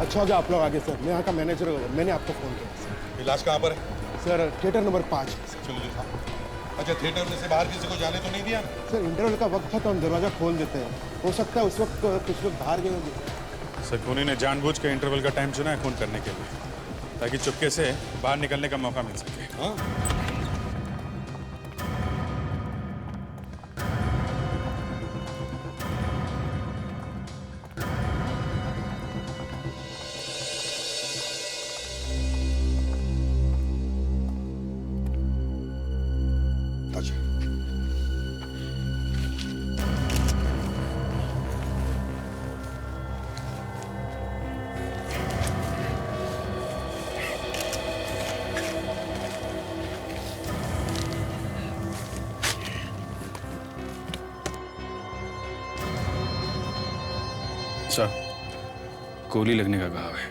अच्छा हो गया आप लोग आगे सर, मैं यहाँ का मैनेजर हूँ, मैंने आपको फ़ोन किया सर। इलाज कहाँ पर है? सर थिएटर नंबर 5 है सर। चलो दिखाओ। अच्छा, थिएटर में से बाहर किसी को जाने तो नहीं दिया ना? सर इंटरवल का वक्त था तो हम दरवाज़ा खोल देते हैं, हो सकता है उस वक्त कुछ लोग बाहर गए होंगे। सर खूनी ने जानबूझ के इंटरवल का टाइम चुना है खून करने के लिए, ताकि चुपके से बाहर निकलने का मौका मिल सके। हाँ? अच्छा, सर गोली लगने का घाव है।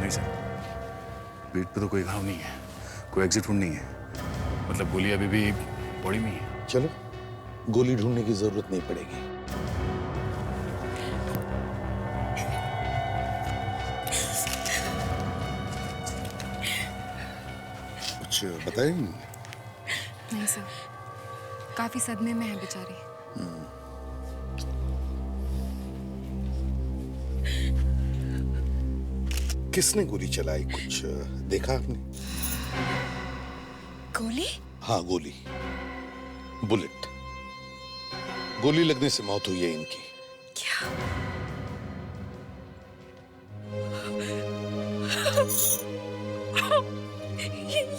नहीं सर, पेट पे तो कोई घाव नहीं है, कोई एग्जिट वुंड नहीं है, मतलब गोली अभी भी बॉडी में ही है। चलो, गोली ढूंढने की जरूरत नहीं पड़ेगी। कुछ बताएं? नहीं सर, काफी सदमे में है बेचारी। किसने गोली चलाई, कुछ देखा आपने? गोली? हाँ, गोली, बुलेट। गोली लगने से मौत हुई है इनकी। क्या?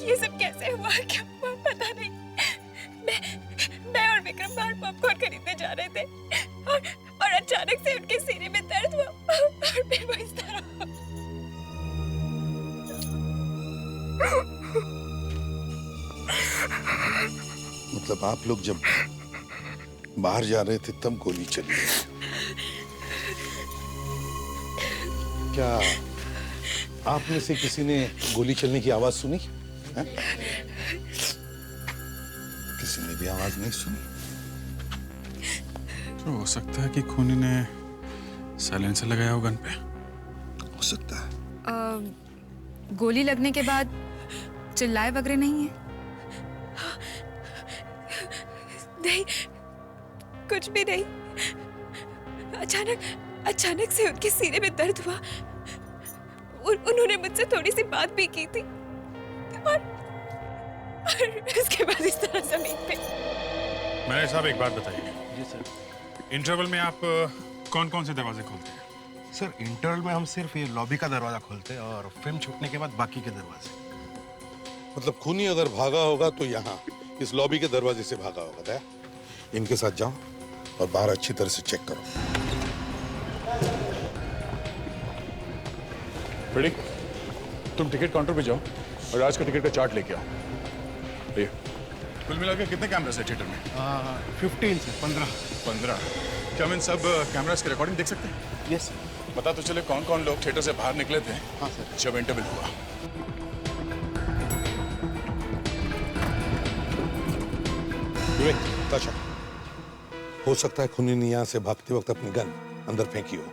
ये सब कैसे हुआ, क्या हुआ पता नहीं। मैं और विक्रम बाहर पॉपकॉर्न खरीदने जा रहे थे और अचानक से उनके सीने में दर्द हुआ और फिर वो इस तरह। मतलब आप लोग जब बाहर जा रहे थे तब गोली चली है? क्या आप में से किसी ने गोली चलने की आवाज सुनी है? किसी ने भी आवाज नहीं सुनी? तो हो सकता है कि खूनी ने साइलेंसर लगाया हो गन पे। हो सकता है। गोली लगने के बाद चिल्लाए वगैरह नहीं है? नहीं, कुछ भी नहीं। अचानक से उनके सीने में दर्द हुआ। उन्होंने मुझसे थोड़ी सी बात भी की थी और इसके बाद इस तरह जमीन पे। मैंने साहब एक बात बताइए। जी सर। इंटरवल में आप कौन कौन से दरवाजे खोलते हैं? सर इंटरवल में हम सिर्फ ये लॉबी का दरवाज़ा खोलते हैं और फिल्म छूटने के बाद बाकी के दरवाजे। मतलब खूनी अगर भागा होगा तो यहाँ इस लॉबी के दरवाजे से भागा होगा। दया, इनके साथ जाओ और बाहर अच्छी तरह से चेक करो। रेडी? तुम टिकट काउंटर पे जाओ और आज का टिकट का चार्ट लेके आओ। ये कुल मिलाकर कितने कैमरास है थिएटर में? 15 से 15। 15। क्या हम इन सब कैमरास की रिकॉर्डिंग देख सकते हैं? Yes sir. पता तो चले कौन कौन लोग थिएटर से बाहर निकले थे हाँ सर। जब इंटरवल हुआ। विवेक, ताशा, हो सकता है खूनी ने यहाँ से भागते वक्त अपनी गन अंदर फेंकी हो,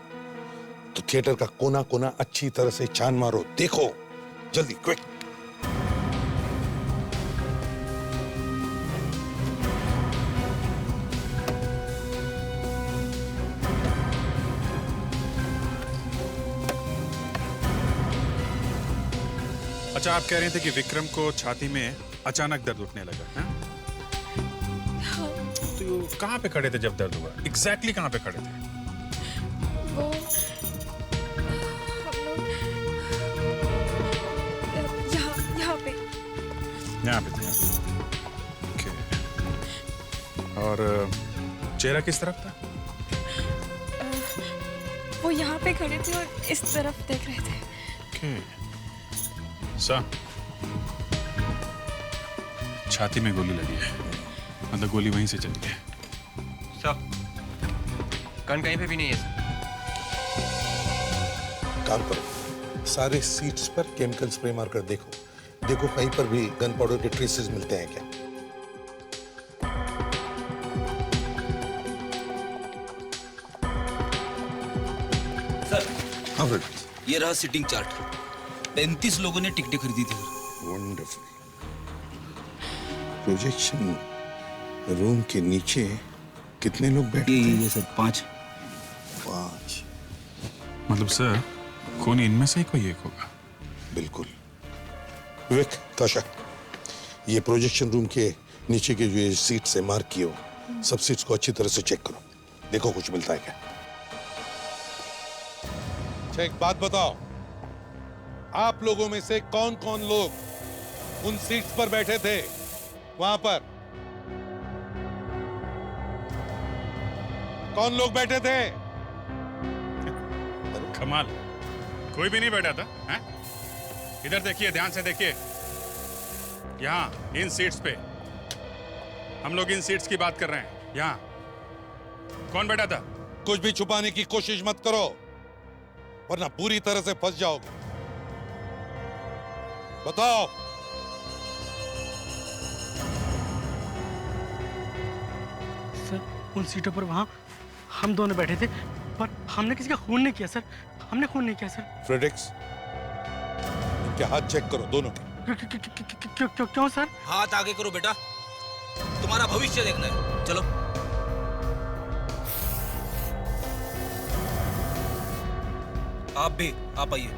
तो थिएटर का कोना कोना अच्छी तरह से छान मारो। देखो जल्दी, क्विक। अच्छा, आप कह रहे थे कि विक्रम को छाती में अचानक दर्द उठने लगा है? तो कहाँ पे खड़े थे जब दर्द हुआ? एग्जैक्टली कहाँ पे खड़े थे? वो हम लोग यहाँ पे। यहाँ पे थे। ओके। और चेहरा किस तरफ था? वो यहाँ पे खड़े थे और इस तरफ देख रहे थे। ओके। सा, छाती में गोली लगी है, मतलब गोली वहीं से चली है। सर, गन कहीं पे भी नहीं है सर। काम करो, सारे सीट्स पर केमिकल स्प्रे मारकर देखो देखो कहीं पर भी गन पाउडर के ट्रेसेस मिलते हैं क्या? सर हाँ फ्रेड। ये रहा सिटिंग चार्ट। 35 लोगों ने टिकटें खरीदी थी सर। वंडरफुल। प्रोजेक्शन रूम के नीचे कितने लोग बैठे? ये सर 5। 5। मतलब सर कौन इनमें से ही कोई एक होगा? बिल्कुल। विवेक, ताशा, ये प्रोजेक्शन रूम के नीचे के जो ये सीट्स है मार्क किए हो, सब सीट्स को अच्छी तरह से चेक करो, देखो कुछ मिलता है क्या। अच्छा एक बात बताओ, आप लोगों में से कौन कौन लोग उन सीट्स पर बैठे थे वहां पर? कौन लोग बैठे थे? कमाल, कोई भी नहीं बैठा था हैं? इधर देखिए, ध्यान से देखिए, यहाँ इन सीट्स पे, हम लोग इन सीट्स की बात कर रहे हैं। यहाँ कौन बैठा था? कुछ भी छुपाने की कोशिश मत करो, वरना पूरी तरह से फंस जाओगे। बताओ। सर उन सीटों पर वहां हम दोनों बैठे थे, पर हमने किसी का खून नहीं किया सर। हमने खून नहीं किया सर। फ्रेडेक्स, इनके हाथ चेक करो दोनों के। क्यों सर? हाथ आगे करो बेटा, तुम्हारा भविष्य देखना है। चलो। आप भी, आप आइए।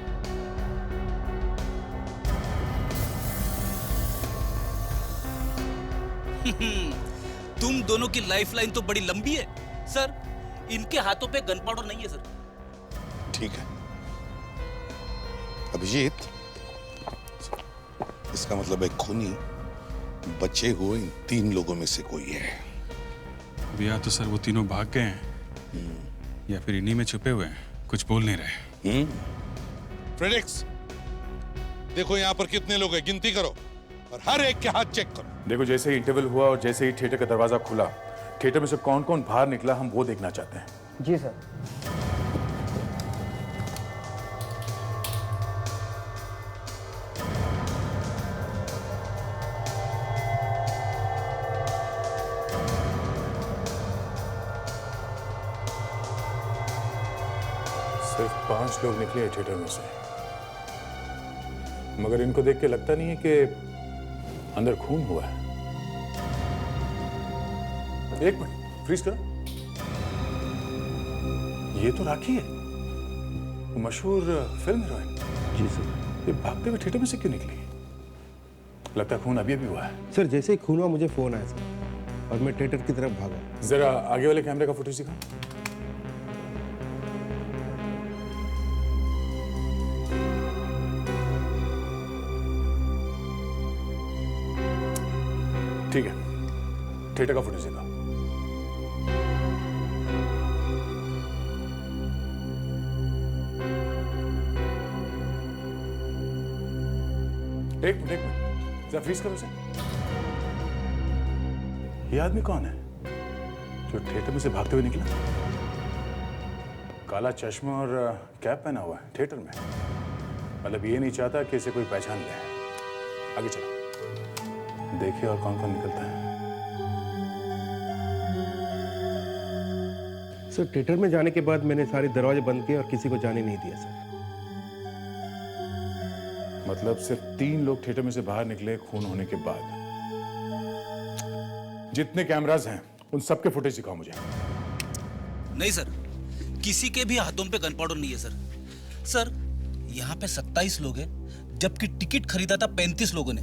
तुम दोनों की लाइफलाइन तो बड़ी लंबी है सर। इनके हाथों पे गन पाउडर नहीं है सर। ठीक है अभिजीत, इसका मतलब है खूनी बचे हुए इन 3 लोगों में से कोई है। या तो सर वो तीनों भाग गए हैं या फिर इन्हीं में छुपे हुए हैं, कुछ बोल नहीं रहे। फ्रेडेक्स, देखो यहाँ पर कितने लोग हैं, गिनती करो और हर एक के हाथ चेक करो। देखो, जैसे ही इंटरवल हुआ और जैसे ही थिएटर का दरवाजा खुला, थिएटर में से कौन कौन बाहर निकला, हम वो देखना चाहते हैं। जी सर। सिर्फ 5 लोग निकले हैं थिएटर में से, मगर इनको देख के लगता नहीं है कि अंदर खून हुआ है। एक मिनट, फ्रीज करो। ये तो राखी है, वो मशहूर फिल्म हीरोइन। जी सर। ये भागते हुए थिएटर में से क्यों निकली? लगता है खून अभी अभी हुआ है। सर जैसे ही खून हुआ मुझे फोन आया सर और मैं थिएटर की तरफ भागा। जरा आगे वाले कैमरे का फुटेज दिखा। ठीक है, थिएटर का फुटेज दिखा। एक मिनट, जरा फ्रीज करो इसे। ये आदमी कौन है जो थिएटर में से भागते हुए निकला? काला चश्मा और कैप पहना हुआ है थिएटर में, मतलब ये नहीं चाहता कि इसे कोई पहचान ले। आगे चलो, देखिए और कौन कौन निकलता है। सर थिएटर में जाने के बाद मैंने सारे दरवाजे बंद किए और किसी को जाने नहीं दिया सर। मतलब सिर्फ 3 लोग थिएटर में से बाहर निकले खून होने के बाद। जितने कैमरास हैं उन सबके फुटेज दिखाओ मुझे। नहीं सर, किसी के भी हाथों पे गन पाउडर नहीं है सर। सर यहाँ पे 27 लोग हैं, जबकि टिकट खरीदा था 35 लोगों ने।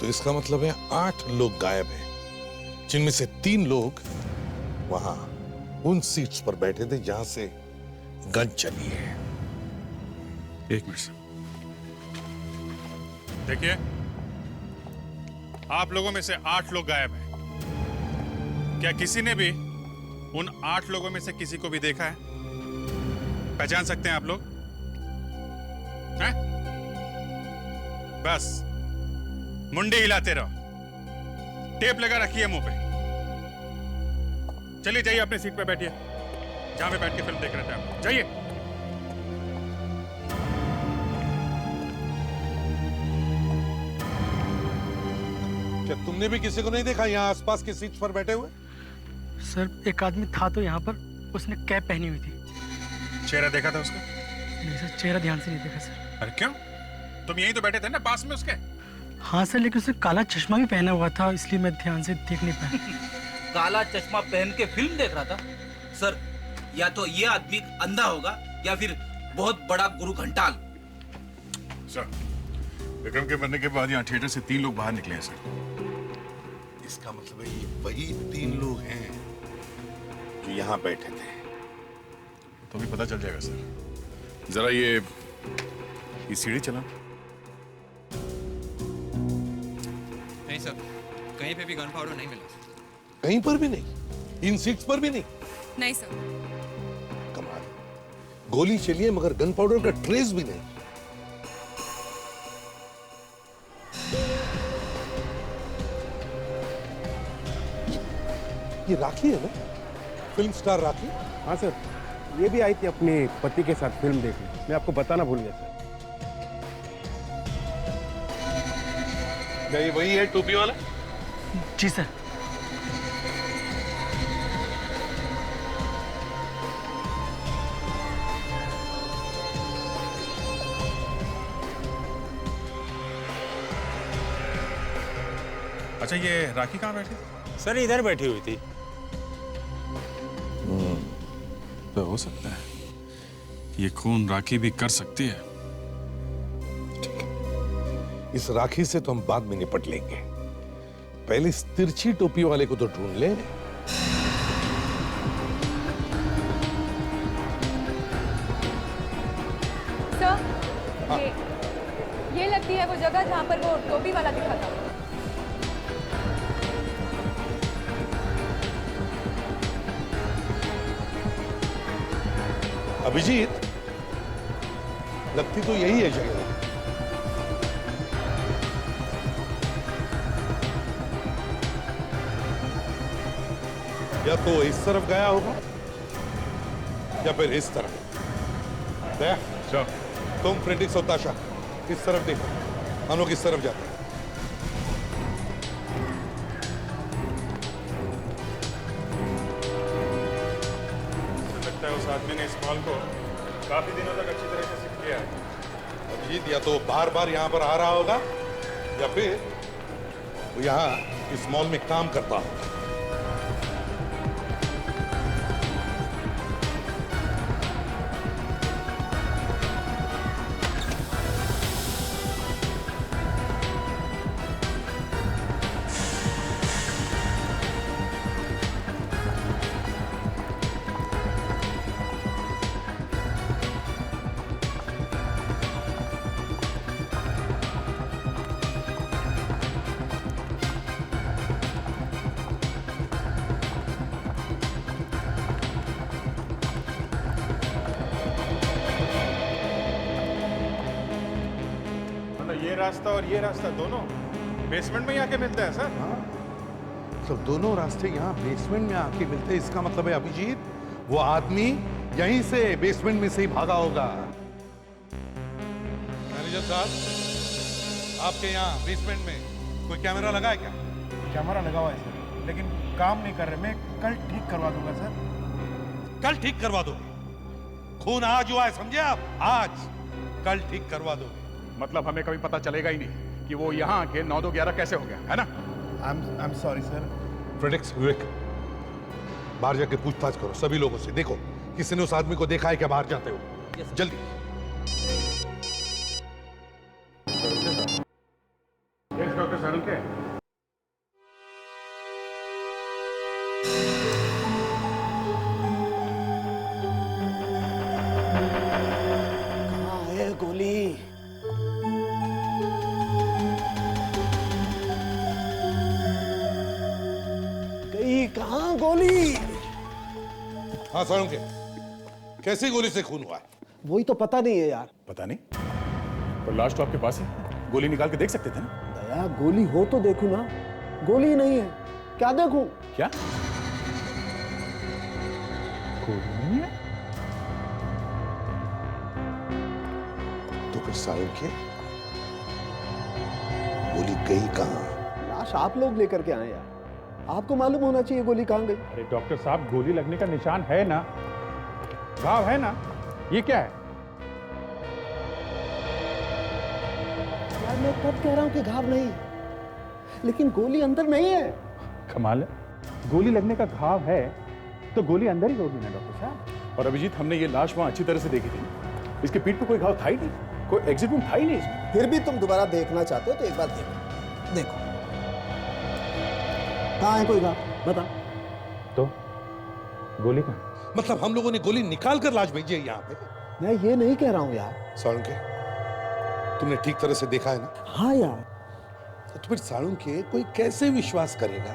तो इसका मतलब है 8 लोग गायब हैं, जिनमें से 3 लोग वहां उन सीट्स पर बैठे थे जहां से गन चली है। एक मिनट, देखिए, आप लोगों में से 8 लोग गायब हैं। क्या किसी ने भी उन 8 लोगों में से किसी को भी देखा है? पहचान सकते हैं आप लोग? हैं? बस मुंडी हिलाते रहो, टेप लगा रखिए मुंह पे। चलिए जाइए, अपनी सीट पे बैठिए, जहां पे बैठ के फिल्म देख रहे थे आप। जाइए। क्या तुमने भी किसी को नहीं देखा यहाँ आसपास की सीट पर बैठे हुए? सर एक आदमी था तो यहाँ पर, उसने कैप पहनी हुई थी। चेहरा देखा था उसका? नहीं सर, चेहरा ध्यान से नहीं देखा सर। अरे क्यों? तुम यहीं तो बैठे थे ना पास में उसके। हाँ सर, लेकिन उसने काला चश्मा भी पहना हुआ था, इसलिए मैं ध्यान से देख नहीं पाया। काला चश्मा पहन के फिल्म देख रहा था? सर, या तो ये आदमी अंधा होगा या फिर बहुत बड़ा गुरु घंटाल। सर, विक्रम के मरने के बाद यहाँ थिएटर से 3 लोग बाहर निकले हैं सर। इसका मतलब है ये वही 3 लोग हैं जो यहाँ बैठे थे। तो भी पता चल जाएगा सर। जरा ये सीढ़ी चला। नहीं सर, कहीं पे भी गन पाउडर नहीं मिला। कहीं पर भी नहीं? इन सीट्स पर भी नहीं? नहीं सर। कमाल, गोली चली है मगर गन पाउडर का ट्रेस भी नहीं। ये राखी है ना, फिल्म स्टार राखी? हाँ सर, ये भी आई थी अपने पति के साथ फिल्म देखने। मैं आपको बताना भूल गया सर। क्या ये वही है टोपी वाला? जी सर। अच्छा, ये राखी कहाँ बैठी थी? सर इधर बैठी हुई थी। तो हो सकता है ये खून राखी भी कर सकती है। इस राखी से तो हम बाद में निपट लेंगे, पहले इस तिरछी टोपी वाले को तो ढूंढ ले। सर, ये लगती है वो जगह जहाँ पर वो टोपी वाला दिखा था। अभिजीत, लगती तो यही है जगह। या तो इस तरफ गया होगा या फिर इस तरफ। सर, तुम फ्रेडिक्स और ताशा इस तरफ देखो, हम लोग इस तरफ जाते हैं। लगता है उस आदमी ने इस मॉल को काफी दिनों तक अच्छी तरह से शिफ्ट किया है। अभिजीत या तो बार बार यहां पर आ रहा होगा या फिर वो यहां इस मॉल में काम करता होगा। ये रास्ता और ये रास्ता दोनों बेसमेंट में ही आके मिलता है सर। तो दोनों रास्ते यहाँ बेसमेंट में आके मिलते हैं। इसका मतलब है अभिजीत, वो आदमी यहीं से बेसमेंट में से ही भागा होगा। मैनेजर साहब, आपके यहाँ बेसमेंट में कोई कैमरा लगा है क्या? कैमरा लगा हुआ है सर, लेकिन काम नहीं कर रहे। मैं कल ठीक करवा दूंगा सर। कल ठीक करवा दोगे? खून आज हुआ है, समझे आप? आज कल ठीक करवा दोगे? मतलब हमें कभी पता चलेगा ही नहीं कि वो यहाँ आके 9-2-11 कैसे हो गया, है ना? I am sorry sir. फ्रेडिक्स, विवेक, बाहर जाके पूछताछ करो सभी लोगों से। देखो किसी ने उस आदमी को देखा है क्या बाहर जाते हो? जल्दी। यस डॉक्टर सारुके। कहाँ है गोली? गई कहाँ गोली? हाँ सारुके, कैसी गोली से खून हुआ है? वही तो पता नहीं है यार। पता नहीं, पर लास्ट तो आपके पास है, गोली निकाल के देख सकते थे ना? दया, गोली हो तो देखूं ना। गोली ही नहीं है, क्या देखूं? क्या गोली नहीं है? तो फिर सारुके, गोली गई कहाँ? लाश आप लोग लेकर के आए यार, आपको मालूम होना चाहिए गोली कहाँ गई। अरे डॉक्टर साहब, गोली लगने का निशान है ना, घाव है ना, ये क्या है? यार मैं कब कह रहा हूँ कि घाव नहीं है, लेकिन गोली अंदर नहीं है। कमाल है, गोली लगने का घाव है तो गोली अंदर ही होगी ना डॉक्टर साहब। और अभिजीत, हमने ये लाश वहां अच्छी तरह से देखी थी, इसके पीठ पे कोई घाव था ही नहीं, कोई एग्जिट वुंड था ही नहीं इसमें। फिर भी तुम दोबारा देखना चाहते हो तो एक बार देखो, देखो कहाँ है कोई घाव, बता। तो गोली कहाँ? मतलब हम लोगों ने गोली निकाल कर लाश भेजी है यहाँ पे? मैं ये नहीं कह रहा हूँ यार। साळुंखे, तुमने ठीक तरह से देखा है ना? हाँ यार। तो फिर साळुंखे कोई कैसे विश्वास करेगा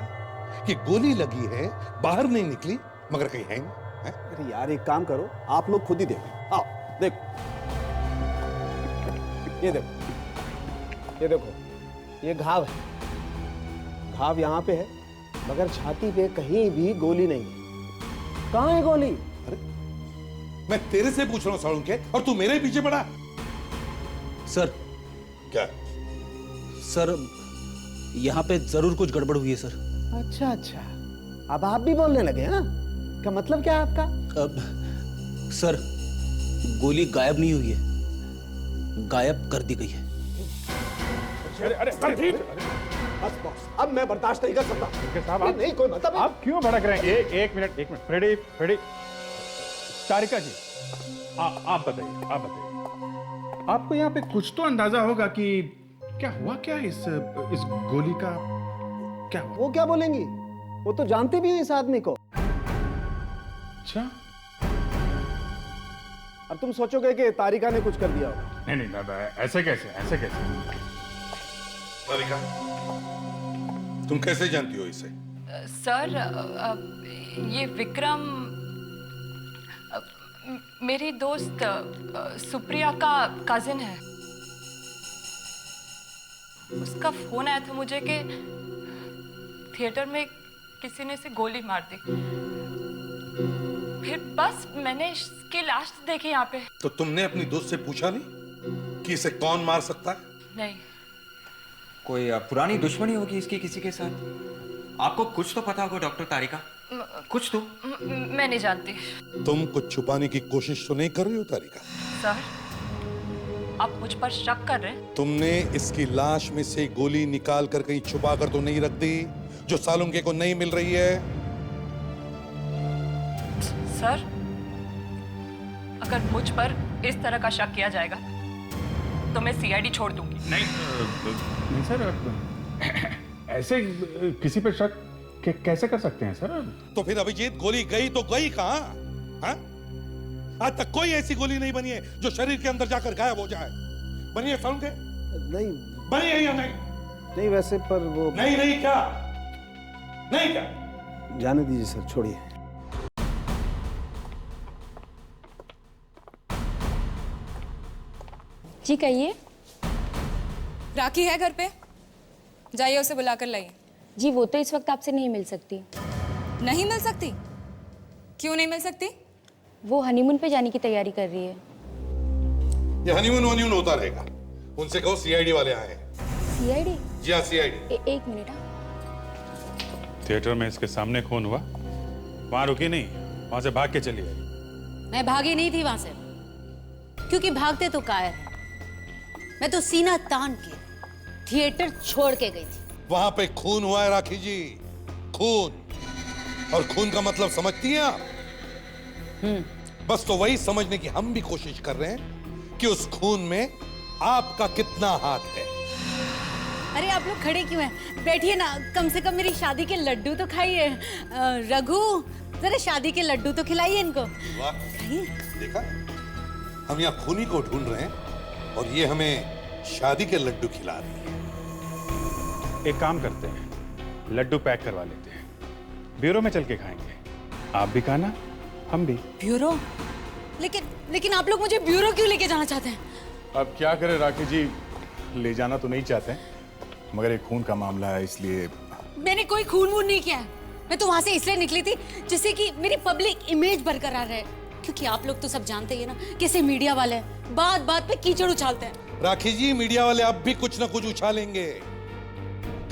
कि गोली लगी है, बाहर नहीं निकली, मगर कहीं है नहीं? है? अरे यार एक काम करो, आप लोग खुद ही देखो। आओ देखो, ये देखो, ये देखो, ये घाव है, घाव यहाँ पे है, मगर छाती पे कहीं भी गोली नहीं है। कहाँ है गोली? अरे मैं तेरे से पूछ रहा हूँ साळुंखे, और तू मेरे पीछे पड़ा। सर, क्या? सर यहाँ पे जरूर कुछ गड़बड़ हुई है सर। अच्छा अच्छा, अब आप भी बोलने लगे हैं? क्या मतलब क्या है आपका? अब सर, गोली गायब नहीं हुई है, गायब कर दी गई है। अरे बस बॉस, अब मैं बर्दाश्त नहीं कर सकता। साहब, ये नहीं कोई मतलब है। आप क्यों भड़क रहे हैं? एक मिनट, फ्रेडी, तारिका जी, आप बताइए, आपको यहाँ पे कुछ तो अंदाजा होगा कि क्या हुआ, क्या इस गोली का क्या हुआ? वो क्या बोलेंगी, वो तो जानते भी हो इस आदमी को। अच्छा, और तुम सोचोगे कि तारिका ने कुछ कर दिया होगा। नहीं बाबा, ऐसे कैसे? तारिका, तुम कैसे जानती हो इसे? सर, ये विक्रम मेरी दोस्त सुप्रिया का कजिन है। उसका फोन आया था मुझे कि थिएटर में किसी ने इसे गोली मार दी। फिर बस मैंने इसकी लाश देखी यहाँ पे। तो तुमने अपनी दोस्त से पूछा नहीं कि इसे कौन मार सकता है? नहीं। कोई पुरानी दुश्मनी होगी इसकी किसी के साथ? आपको कुछ तो पता होगा डॉक्टर तारिका, कुछ तो। मैं नहीं जानती। तुम कुछ छुपाने की कोशिश तो नहीं कर रही हो तारिका? सर, आप मुझ पर शक कर रहे हैं? तुमने इसकी लाश में से गोली निकाल कर कहीं छुपा कर तो नहीं रख दी जो साळुंखे को नहीं मिल रही है? सर, अगर मुझ पर इस तरह का शक किया जाएगा तो मैं सीआईडी छोड़ दूंगी। नहीं सर, ऐसे किसी पे शक कैसे कर सकते हैं सर? तो फिर अभिजीत, गोली गई तो गई कहां? हाँ? आज तक कोई ऐसी गोली नहीं बनी है जो शरीर के अंदर जाकर गायब हो जाए। बनी है साळुंखे? नहीं बनी है या नहीं? नहीं, वैसे पर वो नहीं क्या? नहीं क्या? जाने दीजिए सर, छोड़िए। जी कहिए। राखी है घर पे? जाइए उसे बुला कर लाइए। जी वो तो इस वक्त आपसे नहीं मिल सकती। नहीं मिल सकती? क्यों नहीं मिल सकती? वो हनीमून पे जाने की तैयारी कर रही है। ये हनीमून होता रहेगा। उनसे कहो सीआईडी वाले आए हैं। सीआईडी? जी हाँ, सीआईडी। एक मिनट। थिएटर में इसके सामने खून हुआ, वहां रुकी नहीं, वहां से भाग के चली आई। मैं भागी नहीं थी वहां से, क्योंकि भागते तो कायर है। मैं तो सीना तान के थिएटर छोड़ के गई थी। वहां पे खून हुआ है राखी जी, खून। और खून का मतलब समझती हैं आप? बस तो वही समझने की हम भी कोशिश कर रहे हैं कि उस खून में आपका कितना हाथ है। अरे आप लोग खड़े क्यों हैं? बैठिए ना, कम से कम मेरी शादी के लड्डू तो खाइए। रघु, जरा शादी के लड्डू तो खिलाइए इनको। वाह, देखा, हम यहाँ खूनी को ढूंढ रहे हैं और ये हमें शादी के लड्डू खिला रही है। एक काम करते हैं, लड्डू पैक करवा लेते हैं, ब्यूरो में चल के खाएंगे। आप भी खाना, हम भी। ब्यूरो? लेकिन आप लोग मुझे ब्यूरो क्यों लेके जाना चाहते हैं? अब क्या करें राखी जी, ले जाना तो नहीं चाहते, मगर एक खून का मामला है इसलिए। मैंने कोई खून वून नहीं किया है। मैं तो वहां से इसलिए निकली थी जिससे कि मेरी पब्लिक इमेज बरकरार रहे, क्योंकि आप लोग तो सब जानते ही है ना कैसे मीडिया वाले बात बात पे कीचड़ उछालते हैं। राखी जी, मीडिया वाले अब भी कुछ ना कुछ उछालेंगे।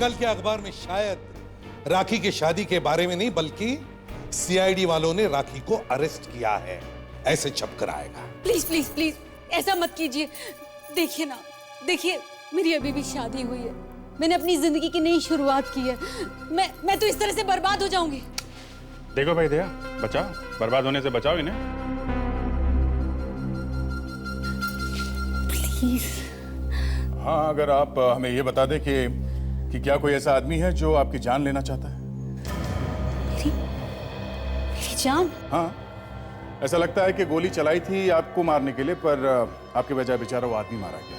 कल के अखबार में शायद राखी की शादी के बारे में नहीं बल्कि सीआईडी वालों ने राखी को अरेस्ट किया है ऐसे छप कर आएगा। प्लीज प्लीज प्लीज ऐसा मत कीजिए। देखिए ना, देखिए मेरी अभी भी शादी हुई है, मैंने अपनी जिंदगी की नई शुरुआत की है। मैं तो इस तरह से बर्बाद हो जाऊंगी। देखो भाई दया, बचाओ, बर्बाद होने से बचाओ इन्हें। प्लीज। हाँ, अगर आप हमें ये बता दें कि क्या कोई ऐसा आदमी है जो आपकी जान लेना चाहता है? मेरी जान? हाँ, ऐसा लगता है कि गोली चलाई थी आपको मारने के लिए, पर आपके बजाय बेचारा वो आदमी मारा गया।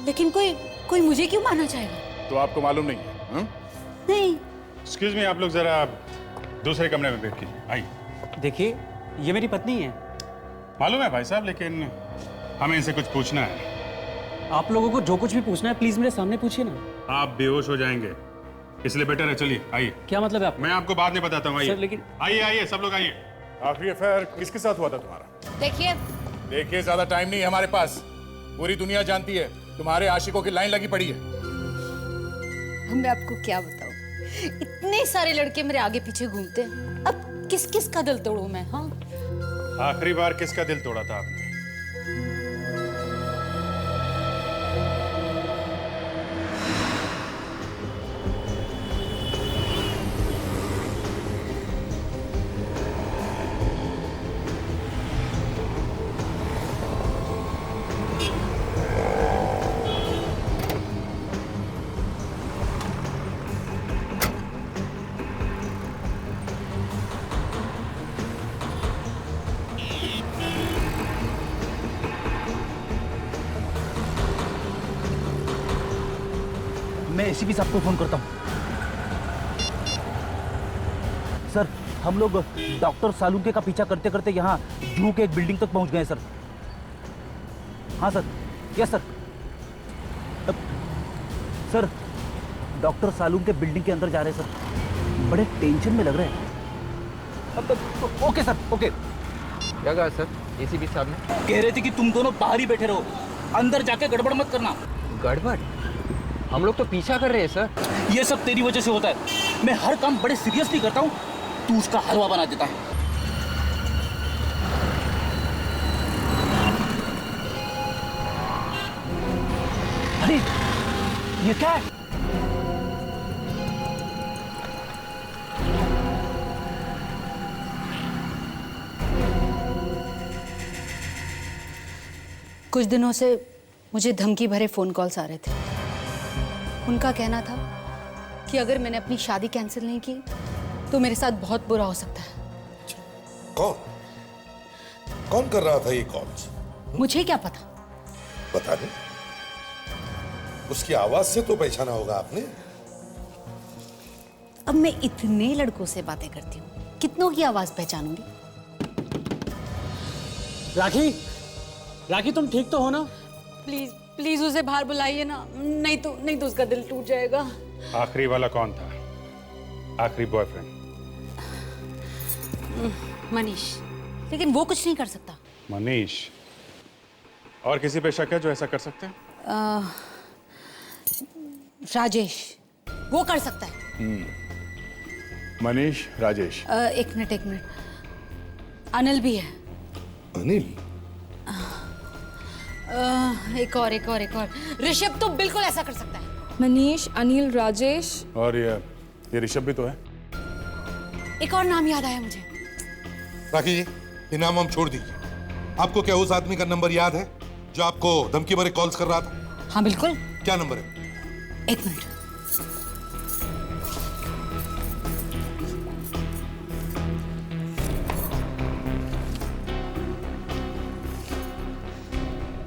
लेकिन कोई मुझे क्यों मारना चाहेगा? तो आपको मालूम नहीं है? हुँ? नहीं। एक्सक्यूज मी, आप लोग जरा दूसरे कमरे में वेट कीजिए। आइए। देखिए, ये मेरी पत्नी है। मालूम है भाई साहब, लेकिन हमें इनसे कुछ पूछना है। आप लोगों को जो कुछ भी पूछना है प्लीज मेरे सामने पूछिए ना। आप बेहोश हो जाएंगे, इसलिए बेटर है चलिए आइए। क्या मतलब है आप? मैं आपको बाद में बताता हूँ, आइए। सर, लेकिन आइए आइए सब लोग आइए। आखिरी अफेयर किसके साथ हुआ था तुम्हारा? देखिए ज्यादा टाइम नहीं है हमारे पास। पूरी दुनिया जानती है तुम्हारे आशिकों की लाइन लगी पड़ी है। मैं आपको क्या बताऊं, इतने सारे लड़के मेरे आगे पीछे घूमते हैं, अब किस किस का दिल तोड़ूं मैं? हाँ, आखिरी बार किसका दिल तोड़ा था आपने? मैं एसीपी साहब को फोन करता हूँ। सर, हम लोग डॉक्टर सालुंके का पीछा करते करते यहाँ जू के एक बिल्डिंग तक पहुँच गए सर। हाँ sir, yes sir. Sir, doctor Salunke building के अंदर जा रहे हैं सर, बड़े टेंशन में लग रहे हैं। Okay sir, okay. क्या कहा सर एसीपी साहब ने? कह रहे थे कि तुम दोनों बाहर ही बैठे रहो, अंदर जाके गड़बड़ मत करना। गड़बड़? हम लोग तो पीछा कर रहे हैं सर। ये सब तेरी वजह से होता है। मैं हर काम बड़े सीरियसली करता हूँ, तू उसका हलवा बना देता है। अरे ये क्या है? कुछ दिनों से मुझे धमकी भरे फोन कॉल्स आ रहे थे। उनका कहना था कि अगर मैंने अपनी शादी कैंसिल नहीं की तो मेरे साथ बहुत बुरा हो सकता है। कौन कर रहा था ये कॉल्स? मुझे क्या पता? बता दे, उसकी आवाज से तो पहचाना होगा आपने। अब मैं इतने लड़कों से बातें करती हूँ, कितनों की आवाज पहचानूंगी? राखी तुम ठीक तो हो ना? प्लीज प्लीज उसे बाहर बुलाइए ना, नहीं तो उसका दिल टूट जाएगा। आखिरी वाला कौन था? आखिरी बॉयफ्रेंड? मनीष, लेकिन वो कुछ नहीं कर सकता। मनीष? और किसी पे शक है जो ऐसा कर सकते हैं? राजेश, वो कर सकता है। मनीष, राजेश। एक मिनट, अनिल भी है। अनिल? एक और ऋषभ तो बिल्कुल ऐसा कर सकता है। मनीष, अनिल, राजेश और ये ऋषभ भी तो है। एक और नाम याद आया मुझे। राखी जी, ये नाम हम छोड़ दीजिए। आपको क्या उस आदमी का नंबर याद है जो आपको धमकी भरे कॉल्स कर रहा था? हाँ बिल्कुल। क्या नंबर है? एक मिनट।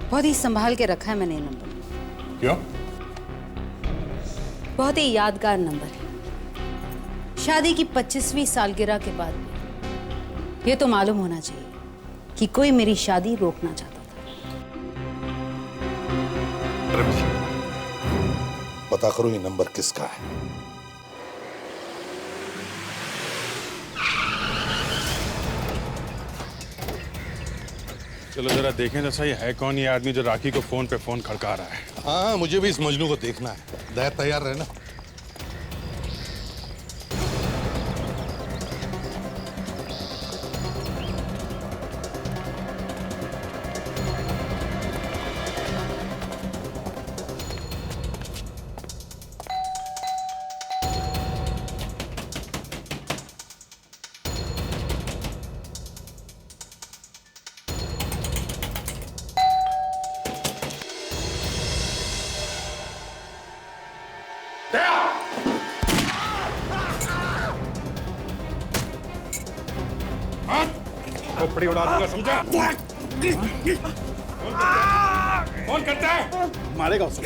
बहुत ही संभाल के रखा है मैंने ये नंबर। क्यों? बहुत ही यादगार नंबर है। शादी की 25वीं सालगिरह के बाद भी ये तो मालूम होना चाहिए कि कोई मेरी शादी रोकना चाहता था। पता करो ये नंबर किसका है। चलो जरा देखें तो सही, है कौन ये आदमी जो राखी को फोन पे फोन खड़का रहा है? हाँ, मुझे भी इस मजनू को देखना है। दया तैयार रहना। खोपड़ी उड़ा दूंगा, समझा? कौन करता है? मारेगा उसे।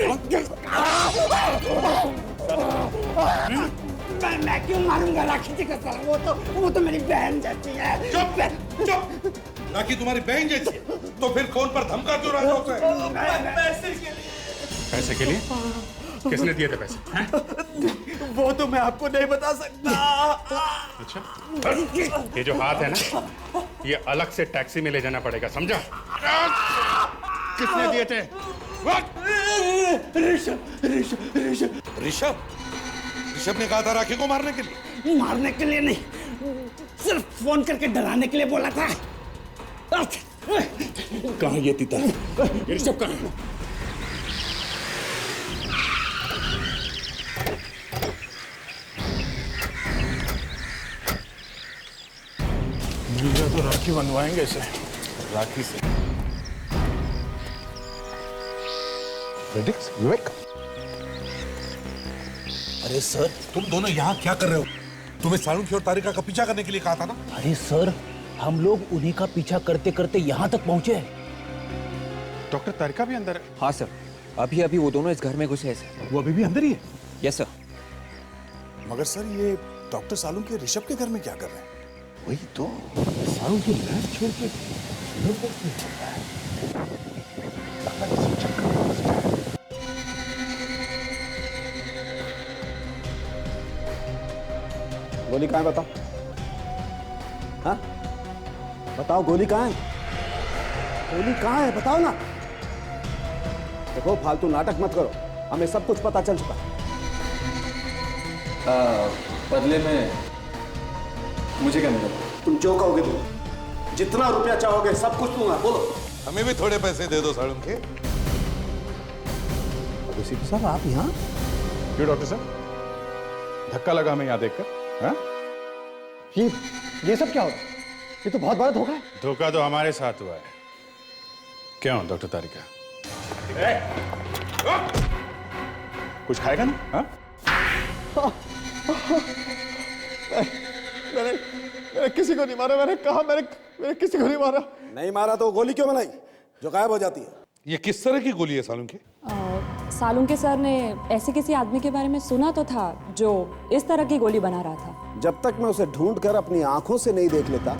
मैं क्यों मारूंगा राखी जी का सर? वो तो मेरी बहन जैसी है। चुप चुप। राखी तुम्हारी बहन जैसी है तो फिर फोन पर धमका क्यों रहा है? पैसे के लिए? किसने दिए थे पैसे? हैं? वो तो मैं आपको नहीं बता सकता। अच्छा, ये जो हाथ है ना, ये अलग से टैक्सी में ले जाना पड़ेगा, समझा? किसने दिए थे? ऋषभ ने कहा था राखी को मारने के लिए। मारने के लिए नहीं, सिर्फ फोन करके डराने के लिए बोला था। कहाँ ये तीता? ऋषभ कहाँ है? तो राखी बनवाएंगे इसे। राखी से विवेक, अरे सर, तुम दोनों यहाँ क्या कर रहे हो? तुम्हें सालुंखी और तारिका का पीछा करने के लिए कहा था ना? अरे सर, हम लोग उन्हीं का पीछा करते करते यहाँ तक पहुँचे। डॉक्टर तारिका भी अंदर है? हाँ सर, अभी अभी वो दोनों इस घर में घुसे हैं सर। वो अभी अंदर ही है? Yes sir. मगर सर, ये डॉक्टर सालुंखी ऋषभ के घर में क्या कर रहे हैं? वही तो, सालुंखी लैब छोड़ के गोली कहाँ है बताओ? हाँ बताओ, गोली कहाँ है? गोली कहाँ है बताओ ना। देखो, फालतू नाटक मत करो, हमें सब कुछ पता चल चुका है। बदले में मुझे क्या मिलेगा? तुम जो कहोगे तुम, जितना रुपया चाहोगे सब कुछ दूंगा। बोलो। हमें भी थोड़े पैसे दे दो सालुंखी। साहब आप यहाँ? क्यों डॉक्टर साहब, धक्का लगा हमें यहाँ देखकर? हाँ? ये सब क्या हो रहा है? ये तो बहुत बड़ा धोखा है। धोखा तो हमारे साथ हुआ है। क्यों डॉक्टर तारिका? कुछ खाएगा ना? हाँ? मैंने किसी को नहीं मारा। मैंने कहा मैंने किसी को नहीं मारा। नहीं मारा तो गोली क्यों बनाई जो गायब हो जाती है? ये किस तरह की गोली है सालुंखी? सालुंके सर ने ऐसे किसी आदमी के बारे में सुना तो था जो इस तरह की गोली बना रहा था। जब तक मैं उसे ढूंढकर अपनी आंखों से नहीं देख लेता,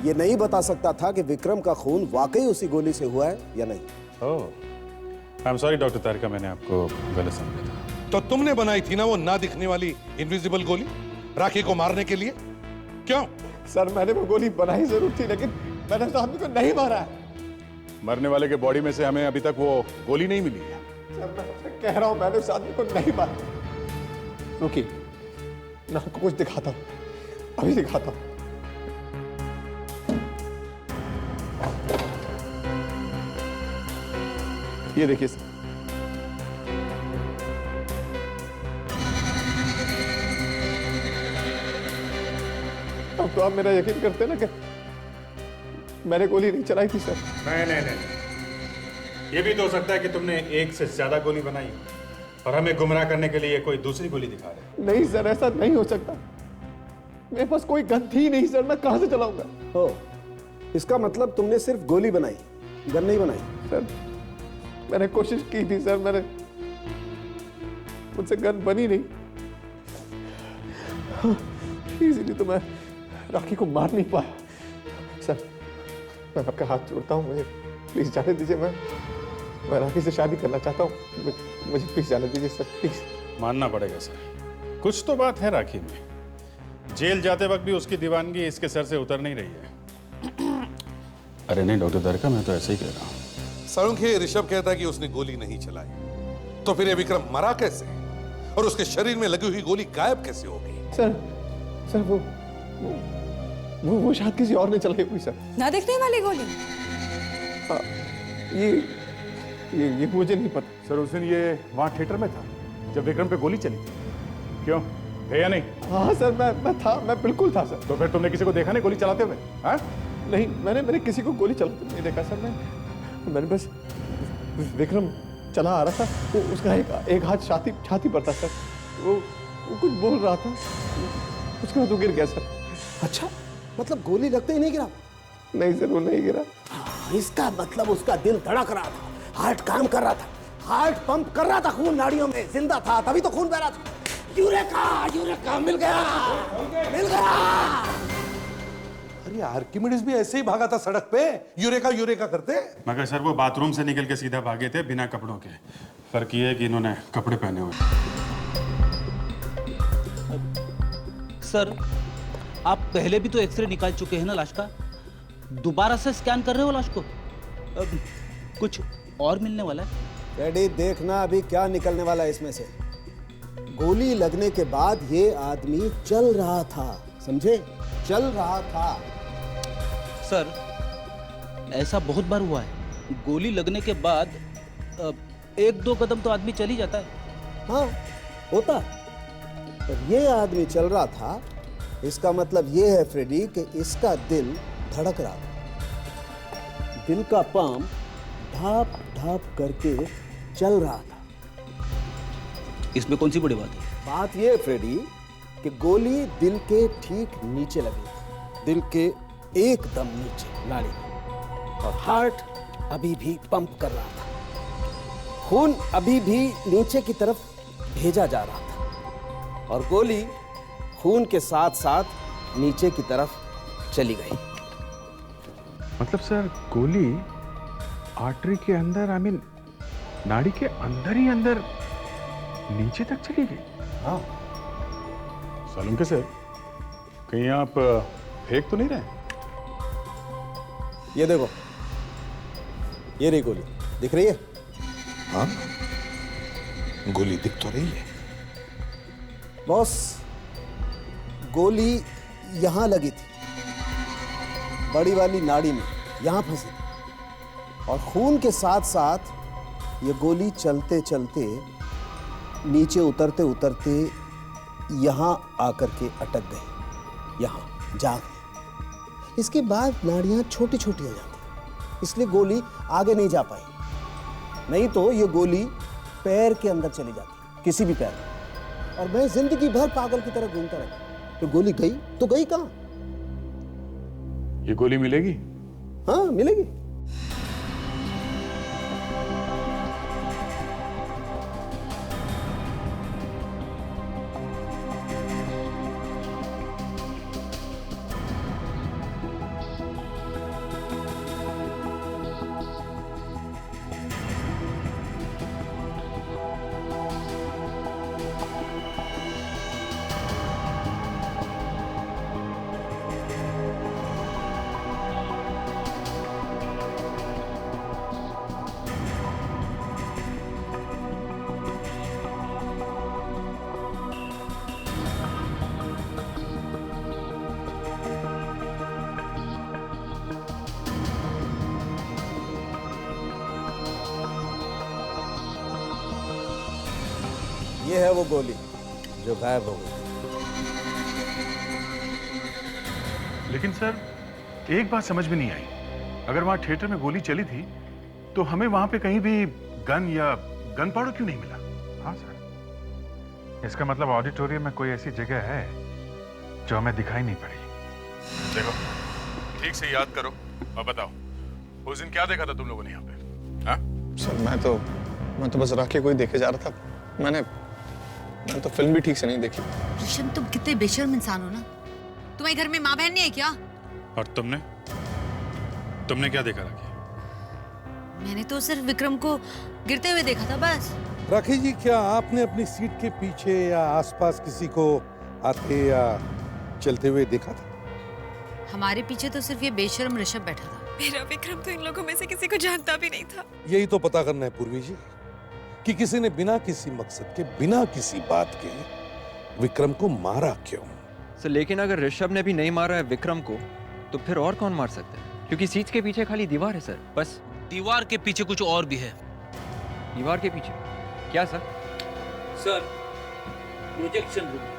ये नहीं बता सकता था कि विक्रम का खून वाकई उसी गोली से हुआ है या नहीं। ओह, आई एम सॉरी डॉक्टर तारिका, मैंने आपको गलत समझा था। तो तुमने बनाई थी ना वो ना दिखने वाली इनविजिबल गोली राखी को मारने के लिए? क्यों? सर, मैंने वो गोली बनाई जरूर थी, लेकिन मैंने उस आदमी को नहीं मारा है। मरने वाले के बॉडी में से हमें अभी तक वो गोली नहीं मिली है। सर, मैं कह रहा हूं, मैंने उस आदमी को नहीं मारा। रुकिए, मैं आपको कुछ दिखाता हूं, अभी दिखाता हूं। ये देखिए सर, अब तो आप मेरा यकीन करते हैं ना कि मैंने गोली नहीं चलाई थी सर। नहीं, ये भी तो हो सकता है कि तुमने एक से ज्यादा गोली बनाई और हमें गुमराह करने के लिए कोई दूसरी गोली दिखा रहे। नहीं सर, ऐसा नहीं हो सकता। मेरे पास कोई गन थी नहीं सर, मैं कहां से चलाऊंगा? हो, इसका मतलब तुमने सिर्फ गोली बनाई, गन नहीं बनाई? सर, मैंने कोशिश की थी सर, मुझसे गन बनी नहीं, इसीलिए तो मैं राखी को मार नहीं पाया। सर, मैं आपका हाथ जोड़ता हूँ, मुझे प्लीज जाने दीजिए। मैं राखी से शादी करना चाहता हूँ, मुझे प्लीज जाने दीजिए सर, प्लीज। मानना पड़ेगा सर, कुछ तो बात है राखी में। जेल जाते वक्त भी उसकी दीवानगी इसके सर से उतर नहीं रही है। अरे नहीं डॉक्टर तारिका, मैं तो ऐसे ही कह रहा हूँ। सालुंखी, ऋषभ कहता है कि उसने गोली नहीं चलाई, तो फिर ये विक्रम मरा कैसे और उसके शरीर में लगी हुई गोली गायब कैसे हो गई? सर वो शायद किसी और ने चलाई हुई सर। ना दिखने वाली गोली? ये मुझे नहीं पता सर। उस दिन ये वहाँ थिएटर में था जब विक्रम पे गोली चली थी। क्यों, थे या नहीं? हाँ सर, मैं बिल्कुल था सर। तो फिर तुमने किसी को देखा नहीं गोली चलाते हुए? हाँ? नहीं, मैंने किसी को गोली चलाते नहीं देखा सर। मैंने बस विक्रम चला आ रहा था, वो उसका एक हाथ छाती पर था सर। वो कुछ बोल रहा था, उसके बाद वो गिर गया सर। अच्छा, मतलब गोली लगते ही नहीं गिरा? नहीं सर, वो नहीं गिरा। इसका मतलब उसका दिल धड़क रहा था, हार्ट काम कर रहा था, हार्ट पंप कर रहा था, खून नाड़ियों में जिंदा था, तभी तो खून बह रहा था। यूरेका, यूरेका, मिल गया, मिल गया। अरे आर्किमिडीज भी ऐसे ही भागा था सड़क पे, यूरेका यूरेका करते। मगर सर वो बाथरूम से निकल के सीधा भागे थे बिना कपड़ों के। फर्क ये है कि इन्होंने कपड़े पहने हुए। सर आप पहले भी तो एक्सरे निकाल चुके हैं ना लाश का, दोबारा से स्कैन कर रहे हो लाश को? अब कुछ और मिलने वाला है? रेडी, देखना अभी क्या निकलने वाला है इसमें से। गोली लगने के बाद ये आदमी चल रहा था, समझे? चल रहा था। सर ऐसा बहुत बार हुआ है, गोली लगने के बाद 1-2 कदम तो आदमी चल ही जाता है। हाँ होता, पर ये आदमी चल रहा था, इसका मतलब ये है फ्रेडी कि इसका दिल धड़क रहा था, दिल का पंप ढाप ढाप करके चल रहा था। इसमें कौन सी बड़ी बात है? बात ये है फ्रेडी कि गोली दिल के ठीक नीचे लगी, दिल के एकदम नीचे नाड़ी में, और हार्ट अभी भी पंप कर रहा था, खून अभी भी नीचे की तरफ भेजा जा रहा था, और गोली खून के साथ साथ नीचे की तरफ चली गई। मतलब सर गोली आर्टरी के अंदर, आई मीन नाड़ी के अंदर ही अंदर नीचे तक चली गई? हाँ। सालुंके सर, कहीं आप फेंक तो नहीं रहे? ये देखो, ये रही गोली, दिख रही है? हाँ, गोली दिख तो रही है। बॉस, गोली यहां लगी थी, बड़ी वाली नाड़ी में, यहां फंसी थी, और खून के साथ साथ ये गोली चलते चलते नीचे उतरते उतरते यहां आकर के अटक गई, यहां जाग गई। इसके बाद नाड़ियां छोटी छोटी हो जाती, इसलिए गोली आगे नहीं जा पाई, नहीं तो ये गोली पैर के अंदर चली जाती, किसी भी पैर में, और मैं जिंदगी भर पागल की तरह घूमता रहता। तो गोली गई तो गई कहां? ये गोली मिलेगी? हाँ मिलेगी। ये है वो गोली जो गायब हो गई। लेकिन सर एक बात समझ में नहीं आई, अगर वहां थिएटर में गोली चली थी तो हमें वहां पे कहीं भी गन या गन पाउडर क्यों नहीं मिला? हाँ सर, इसका मतलब ऑडिटोरियम में कोई ऐसी जगह है जो हमें दिखाई नहीं पड़ी। देखो ठीक से याद करो और बताओ, उस दिन क्या देखा था तुम लोगों ने यहाँ पे? हाँ सर मैं तो बस राखी को ही देखे जा रहा था। मैंने तो फिल्म भी ठीक से नहीं देखी। ऋषभ तुम कितने बेशर्म इंसान हो ना, तुम्हारे घर में माँ बहन नहीं है क्या? और तुमने क्या देखा राखी? मैंने तो सिर्फ विक्रम को गिरते हुए देखा था बस। राखी जी, क्या आपने अपनी सीट के पीछे या आसपास किसी को आते या चलते हुए देखा था? हमारे पीछे तो सिर्फ ये बेशर्म ऋषभ बैठा था। मेरा विक्रम तो इन लोगों में से किसी को जानता भी नहीं था। यही तो पता करना है पूर्वी जी, कि किसी ने बिना किसी मकसद के, बिना किसी बात के विक्रम को मारा क्यों? सर लेकिन अगर ऋषभ ने भी नहीं मारा है विक्रम को, तो फिर और कौन मार सकता है? क्योंकि सीट के पीछे खाली दीवार है सर, बस। दीवार के पीछे कुछ और भी है। दीवार के पीछे क्या सर? Sir projection room.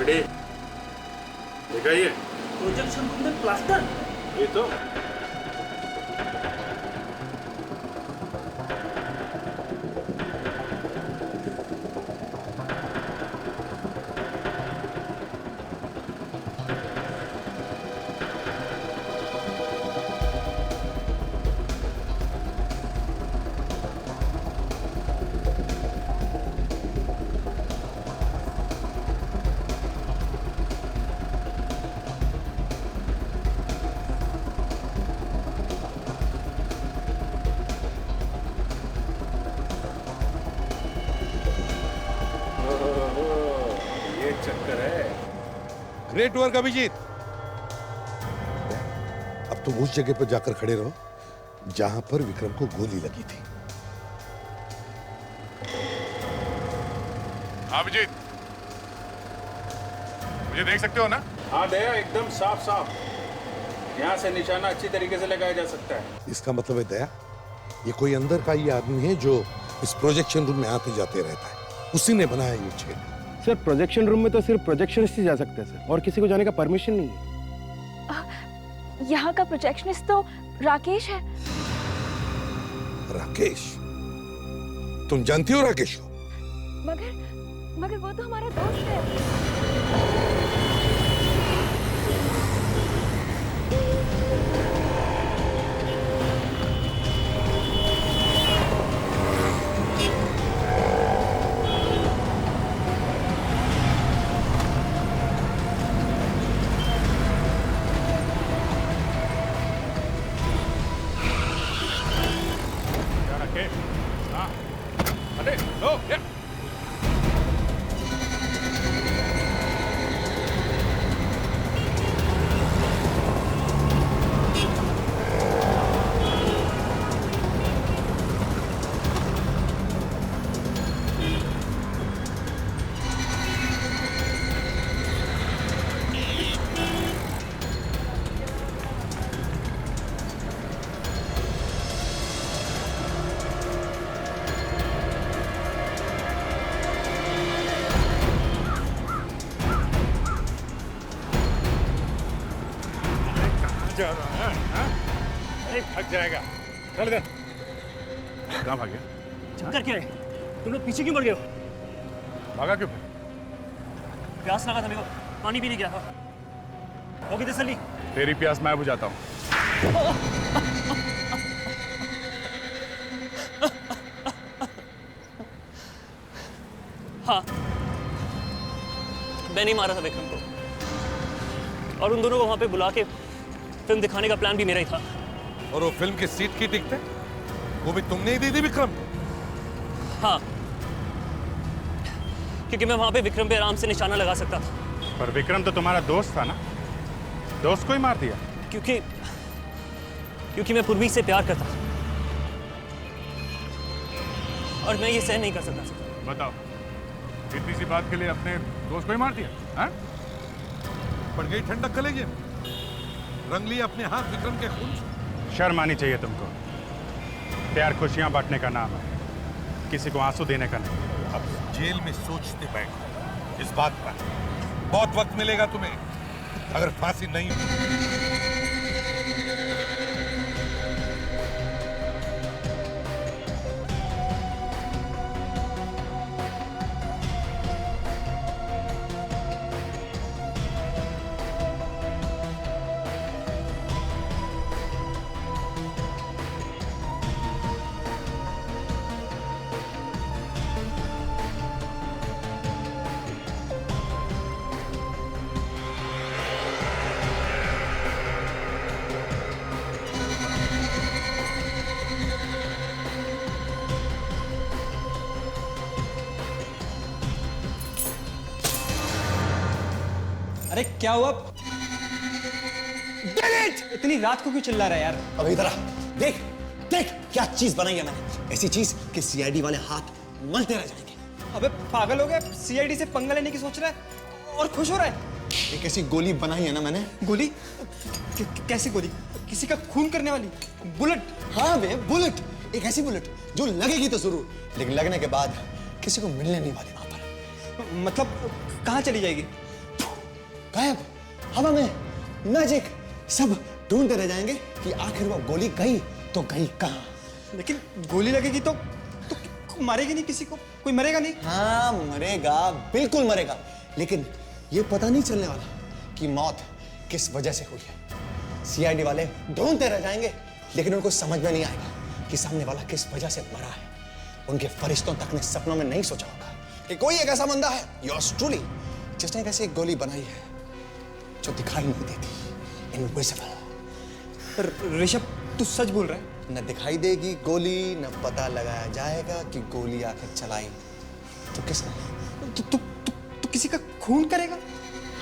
बड़ी देखा ये प्रोजेक्शन रूम में प्लास्टर। ये तो ग्रेट वर्क अभिजीत। अब तुम उस जगह पर जाकर खड़े रहो जहां पर विक्रम को गोली लगी थी। अभिजीत, मुझे देख सकते हो ना? हाँ दया, एकदम साफ साफ। यहाँ से निशाना अच्छी तरीके से लगाया जा सकता है। इसका मतलब है दया, ये कोई अंदर का ही आदमी है जो इस प्रोजेक्शन रूम में आते जाते रहता है। उसी ने बनाया ये छेद। सर प्रोजेक्शन रूम में तो सिर्फ प्रोजेक्शनिस्ट ही जा सकते हैं सर, और किसी को जाने का परमिशन नहीं है। यहाँ का प्रोजेक्शनिस्ट तो राकेश है। राकेश? तुम जानती हो राकेश को? मगर वो तो हमारा दोस्त है। जा रहा है, हाँ? अरे थक जाएगा। चल इधर। कहाँ भाग गया? चक्कर क्या है? तुम लोग पीछे क्यों बढ़ गए हो? भागा क्यों? प्यास लगा था मेरे को, पानी पीने गया था। होगी तसल्ली? तेरी प्यास मैं बुझाता हूँ। हाँ, मैंने मारा था विक्रम को, और उन दोनों को वहां पे बुला के फिल्म दिखाने का प्लान भी मेरा ही था। और वो फिल्म की सीट की टिकट वो भी तुमने ही दी थी विक्रम? हाँ, क्योंकि मैं वहां पे विक्रम पे आराम से निशाना लगा सकता था। पर विक्रम तो तुम्हारा दोस्त था ना, दोस्त को ही मार दिया। क्योंकि मैं पूर्वी से प्यार करता था, और मैं ये सहन नहीं कर सकता। बताओ, इतनी सी बात के लिए अपने दोस्त को ही मार दिया? हाँ? पड़ गई ठंडक कलेजे में, रंग लिया अपने हाथ विक्रम के खून से। शर्म आनी चाहिए तुमको। प्यार खुशियां बांटने का नाम है, किसी को आंसू देने का नहीं। अब जेल में सोचते बैठो इस बात पर। बहुत वक्त मिलेगा तुम्हें अगर फांसी नहीं हुई। अरे क्या हुआ? इतनी रात को क्यों चिल्ला रहा है यार? अब इधर आ, देख देख क्या चीज बनाई है मैंने। ऐसी चीज कि सीआईडी वाले हाथ मलते रह जाएंगे। अबे पागल हो गया? सीआईडी से पंगा लेने की सोच रहा है और खुश हो रहा है? एक ऐसी गोली बनाई है ना मैंने। गोली? कैसी गोली? किसी का खून करने वाली बुलेट? हाँ बे, बुलेट। एक ऐसी बुलेट जो लगेगी तो जरूर, लेकिन लगने के बाद किसी को मिलने नहीं वाली वहां पर। मतलब कहाँ चली जाएगी? गायब, हवा में, मैजिक, सब ढूंढते रह जाएंगे कि आखिर वो गोली गई तो गई कहाँ। लेकिन गोली लगेगी तो मारेगी नहीं किसी को, कोई मरेगा नहीं। हाँ मरेगा, बिल्कुल मरेगा, लेकिन ये पता नहीं चलने वाला कि मौत किस वजह से हुई है। सीआईडी वाले ढूंढते रह जाएंगे, लेकिन उनको समझ में नहीं आएगा कि सामने वाला किस वजह से मरा है। उनके फरिश्तों तक ने सपनों में नहीं सोचा होगा कि कोई एक ऐसा बंदा है, योर्स ट्रूली, जिसने कैसे एक गोली बनाई है जो दिखाई नहीं देती, इनविजिबल। ऋषभ, तू सच बोल रहा है? न दिखाई देगी गोली, न पता लगाया जाएगा कि गोली आखिर चलाई तो किसने। तू किसी का खून करेगा?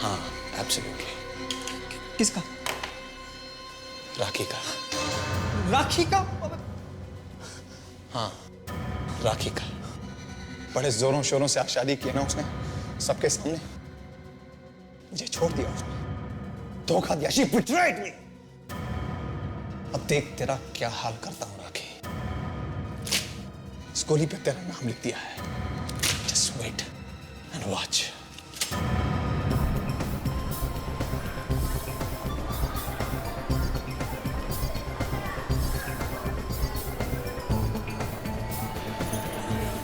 हाँ, एब्सोल्युटली। किसका? राखी का। राखी का? हाँ, राखी का। बड़े जोरों शोरों से आज शादी की ना उसने, सबके सामने। मुझे छोड़ दिया उसने, धोखा दिया। She betrayed me. अब देख तेरा क्या हाल करता हूं राखी। इस गोली पे तेरा नाम लिख दिया है। Just wait and watch.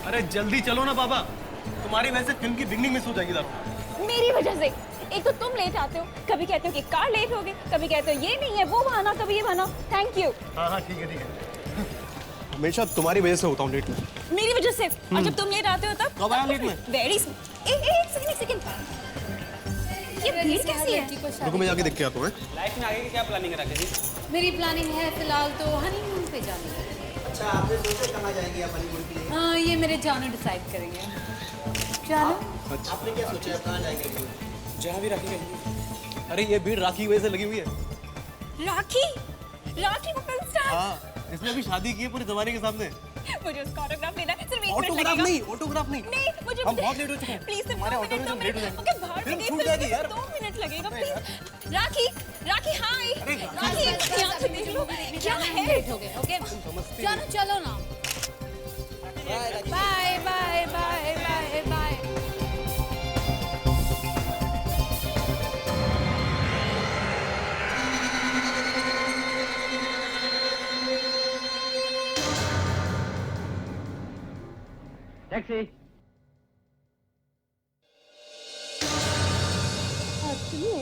अरे जल्दी चलो ना बाबा, तुम्हारी वजह से फिल्म की बिगनिंग मिस हो जाएगी। मेरी वजह से? एक तो तुम लेट आते हो, कभी कहते हो कि कार लेट हो गई, कभी कहते हो ये नहीं है वो बहाना, कभी ये बहाना। Thank you. हाँ ठीक है। हमेशा तुम्हारी वजह से होता हूँ लेट में। मेरी वजह से? और जब तुम लेट आते हो तब? कब आया लेट में? वेरी एक सेकंड। ये भीड़ कैसी है? रुको मैं जाके देख के आता हूँ। लाइफ में आगे की क्या प्लानिंग है राकेश जी? मेरी प्लानिंग है फिलहाल तो हनीमून पे जाने की। अच्छा, आपने सोचा कहाँ जाएंगे आप हनीमून के लिए? हाँ, ये मेरे जानू डिसाइड करेंगे। जानू? आपने क्या सोचा है, कहाँ जाएंगे? जहाँ भी राखी गई। अरे ये भीड़ राखी की वजह से लगी हुई है। राखी? राखी को फिल्म स्टार? हाँ, इसने अभी शादी की है पूरे जमाने के सामने। मुझे उसका ऑटोग्राफ लेना है, सिर्फ 1 मिनट ऑटोग्राफ लगेगा। नहीं, ऑटोग्राफ नहीं। नहीं, मुझे हम बहुत लेट हो चुके हैं। प्लीज सिर्फ हमारे 2 ऑटो में मिनट, हम लेट हो जाएंगे। ओके बाहर फिल्म निकल, छूट जाएगी यार। 2 मिनट लगेगा प्लीज। राखी, राखी हाय। राखी यहाँ से देख लो, क्या है? लेट हो गए, ओके? जानू चलो ना। Bye bye bye bye bye. Taxi. सुनिए,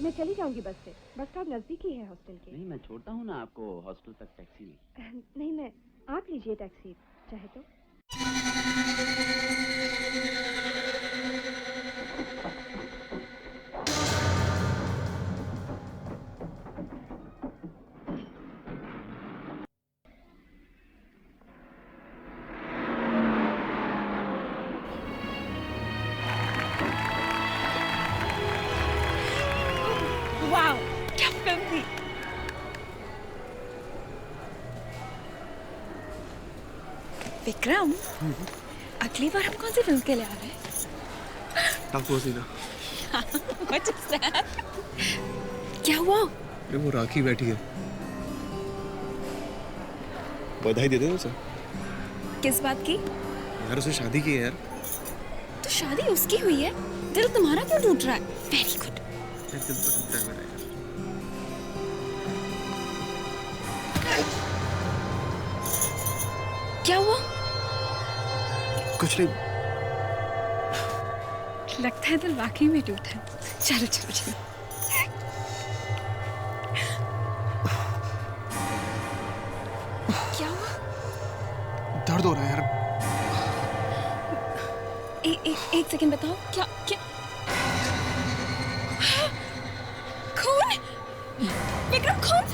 मैं चली जाऊंगी बस से। बस स्टॉप नजदीक ही है हॉस्टल के। नहीं मैं छोड़ता हूँ ना आपको हॉस्टल तक टैक्सी में। नहीं, मैं आप लीजिए टैक्सी चाहे तो। वाओ, क्या फिल्म थी। विक्रम, अगली बार हम कौन सी फिल्म के लिए आ रहे हैं? टाको सीना। What is that? क्या हुआ? अरे वो राखी बैठी है, बधाई दे दे उसे। किस बात की? यार उसे शादी की है यार। तो शादी उसकी हुई है, दिल तुम्हारा क्यों टूट रहा है? Very good. दिल तो टूटता है मेरा। क्या हुआ? कुछ नहीं। लगता है दिल वाकई में टूटा है। चलो चलो चलो। क्या हुआ? दर्द हो रहा है यार। एक सेकंड बताओ, क्या क्या? खून? विक्रम खून?